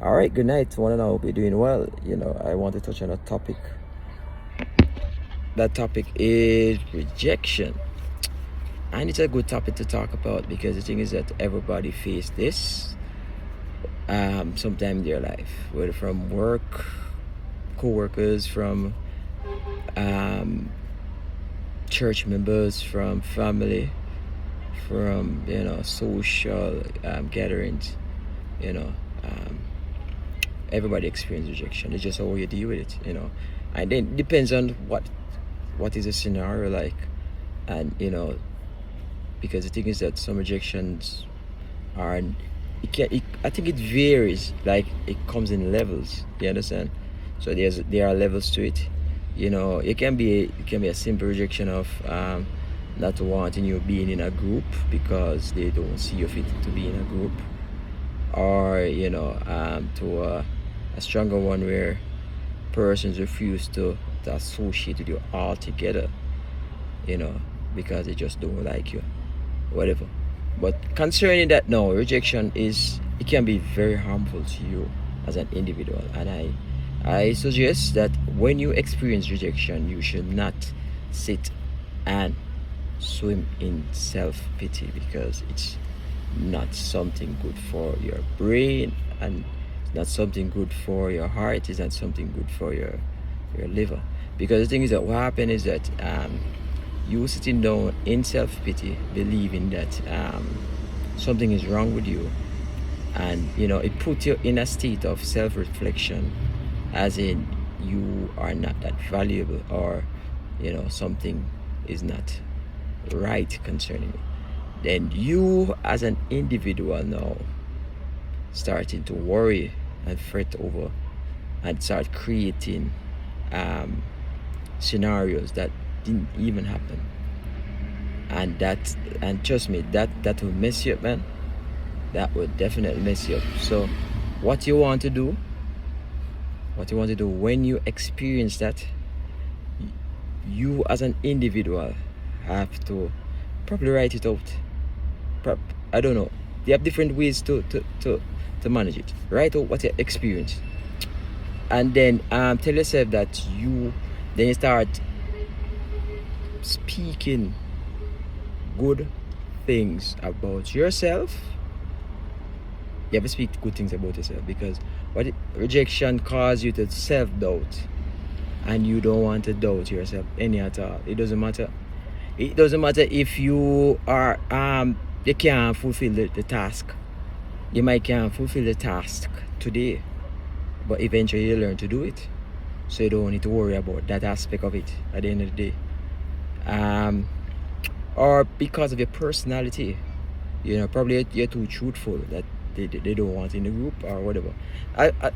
All right, good night. One and I hope you're doing well. I want to touch on a topic. That topic is rejection. And it's a good topic to talk about because the thing is that everybody faces this sometime in their life, whether from work, co-workers, from church members, from family, from social gatherings. Everybody experiences rejection. It's just how you deal with it. And then it depends on what is the scenario like, and because the thing is that some rejections are I think it varies. Like, it comes in levels. You understand? So there are levels to it. It can be a simple rejection of not wanting you being in a group because they don't see you fit to be in a group, or to a stronger one where persons refuse to associate with you altogether, because they just don't like you, whatever. But concerning that, no, rejection it can be very harmful to you as an individual, and I suggest that when you experience rejection, you should not sit and swim in self-pity, because it's not something good for your brain, and it's not something good for your heart. It's not something good for your liver. Because the thing is that what happens is that you sitting down in self-pity, believing that something is wrong with you, and it puts you in a state of self-reflection, as in you are not that valuable, or something is not right concerning you. Then you as an individual now starting to worry and fret over and start creating scenarios that didn't even happen, and trust me, that will mess you up, man. That would definitely mess you up. So what you want to do when you experience that, you as an individual have to probably write it out. I don't know, they have different ways to manage it. Write out what you experience, and then tell yourself that you start speaking good things about yourself. You have to speak good things about yourself, because rejection causes you to self-doubt, and you don't want to doubt yourself any at all. It doesn't matter if you are you can't fulfill the task. You might can't fulfill the task today, but eventually you learn to do it, so you don't need to worry about that aspect of it at the end of the day. Or because of your personality, probably you're too truthful that they don't want in the group or whatever.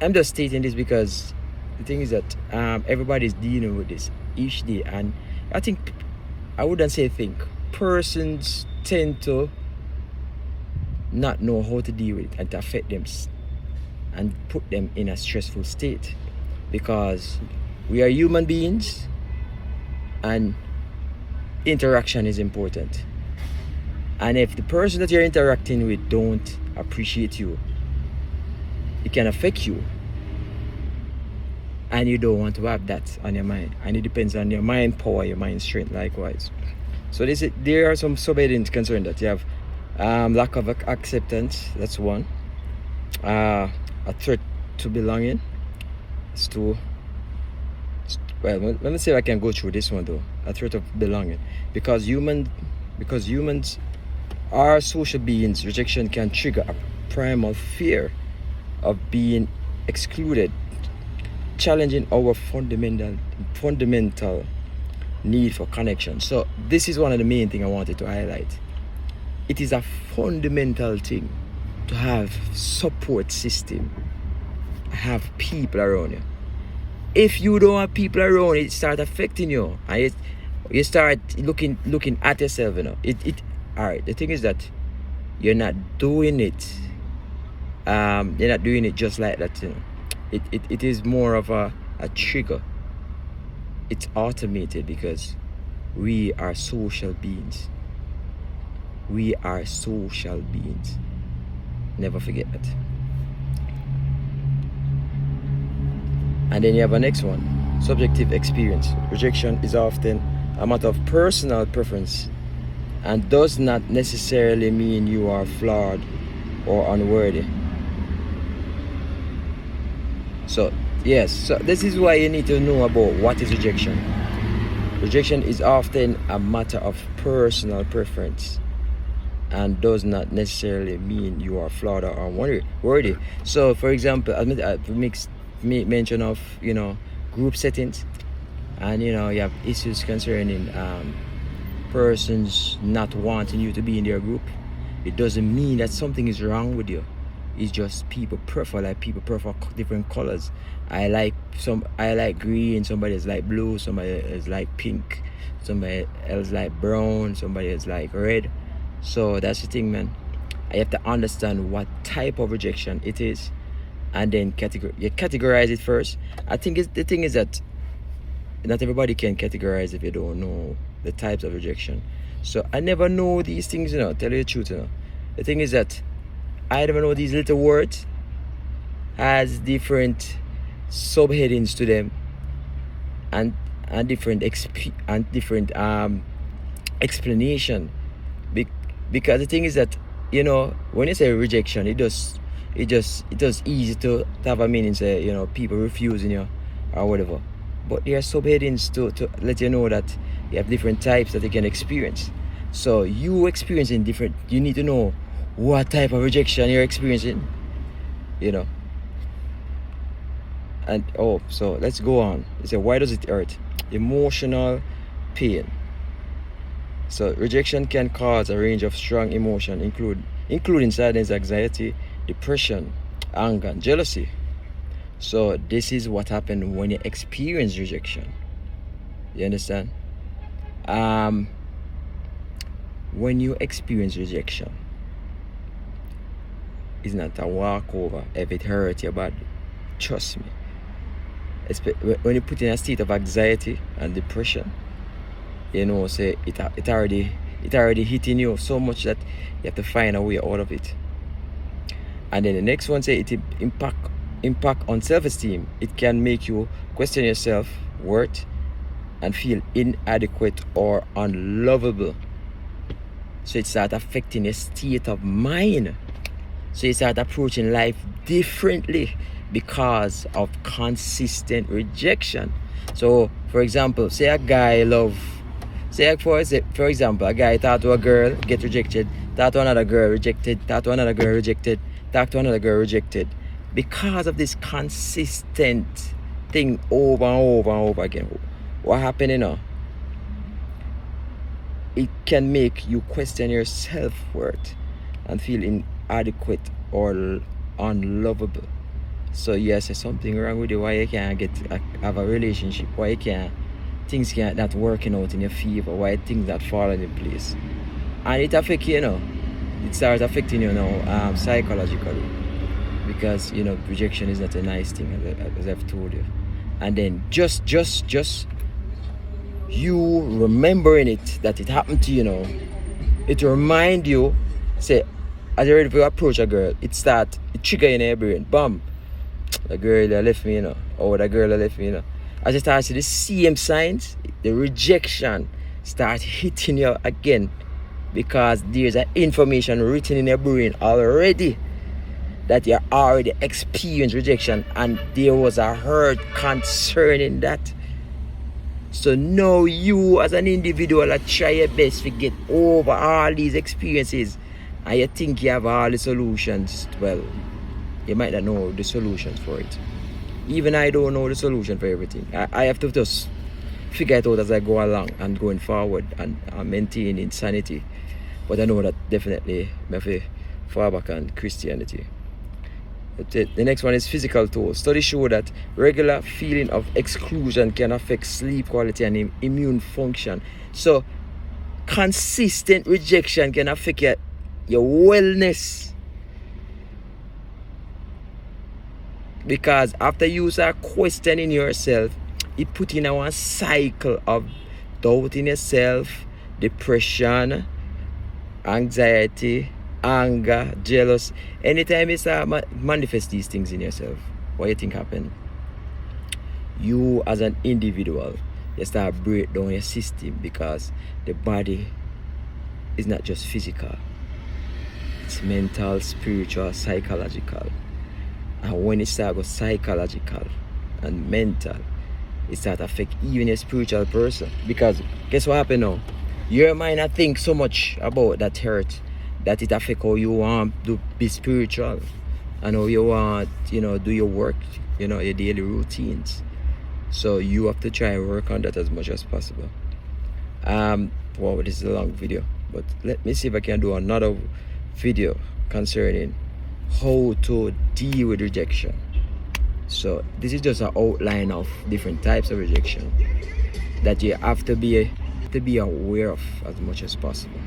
I'm just stating this because the thing is that everybody's dealing with this each day, and I think, I wouldn't say persons tend to not know how to deal with it, and to affect them and put them in a stressful state, because we are human beings and interaction is important. And if the person that you're interacting with don't appreciate you, it can affect you, and you don't want to have that on your mind. And it depends on your mind power, your mind strength likewise. So there are some sub-headings concerned that you have lack of acceptance. That's one. A threat to belonging. It's two. Well, let me see if I can go through this one though. A threat of belonging, because humans are social beings. Rejection can trigger a primal fear of being excluded, challenging our fundamental need for connection. So this is one of the main things I wanted to highlight. It is a fundamental thing to have support system, have people around you. If you don't have people around, it start affecting you, and you start looking at yourself. All right, the thing is that you're not doing it. You're not doing it just like that. It is more of a trigger. It's automated, because we are social beings. We are social beings. Never forget that. And then you have a next one, subjective experience. Rejection is often a matter of personal preference and does not necessarily mean you are flawed or unworthy. So yes, so this is why you need to know about what is rejection. Rejection is often a matter of personal preference and does not necessarily mean you are flawed or unworthy. So for example, I mention of group settings, and you have issues concerning persons not wanting you to be in their group. It doesn't mean that something is wrong with you. It's just people prefer different colors. I like green, somebody else like blue, somebody else like pink, somebody else like brown, somebody else like red. So that's the thing, man. I have to understand what type of rejection it is, and then categorize it first. I think the thing is that not everybody can categorize if you don't know the types of rejection. So I never know these things, tell you the truth, The thing is that I never know these little words has different subheadings to them, and different explanation. Because the thing is that when you say rejection, it does easy to have a meaning, say people refusing you or whatever. But there are subheadings to let you know that you have different types that you can experience. So you experiencing different, you need to know what type of rejection you're experiencing, And so let's go on. You say, why does it hurt? Emotional pain. So rejection can cause a range of strong emotion, including sadness, anxiety, depression, anger, and jealousy. So this is what happened when you experience rejection. You understand? When you experience rejection, it's not a walkover if it hurts your body. Trust me. When you put in a state of anxiety and depression, say it already hitting you so much that you have to find a way out of it. And then the next one, say it impact on self-esteem. It can make you question your self-worth and feel inadequate or unlovable. So it starts affecting your state of mind. So you start approaching life differently because of consistent rejection. So for example, say a guy for example, a guy talk to a girl, get rejected, talk to another girl, rejected, talk to another girl, rejected, talk to another girl, rejected. Because of this consistent thing over and over and over again, what happened, it can make you question your self-worth and feel inadequate or unlovable. So yes, there's something wrong with you. Why you can't have a relationship? Why things can't not working out in your favor? Why things not falling in place? And it affects you, it starts affecting you now psychologically, because rejection is not a nice thing, as I've told you. And then just you remembering it, that it happened to you, it remind you, say, as you're ready to approach a girl, it trigger in your brain, bam, the girl that left me, or the girl that left me, As you start to see the same signs, the rejection start hitting you again, because there's an information written in your brain already that you already experienced rejection, and there was a hurt concerning that. So now you as an individual are try your best to get over all these experiences, and you think you have all the solutions. Well, you might not know the solutions for it. Even I don't know the solution for everything. I have to just figure it out as I go along and going forward and maintain sanity. But I know that definitely I have to fall back on Christianity. The next one is physical toll. Studies show that regular feeling of exclusion can affect sleep quality and immune function. So consistent rejection can affect your wellness. Because after you start questioning yourself, it puts in a cycle of doubting yourself, depression, anxiety, anger, jealous. Anytime you start manifest these things in yourself, what do you think happened? you as an individual, you start break down your system, because the body is not just physical, it's mental, spiritual, psychological. And when it start go psychological and mental, it start affect even a spiritual person. Because guess what happen now? Your mind not think so much about that hurt that it affect how you want to be spiritual and how you want, do your work, your daily routines. So you have to try and work on that as much as possible. Wow, this is a long video, but let me see if I can do another video concerning how to deal with rejection. So this is just an outline of different types of rejection that you have to be aware of as much as possible.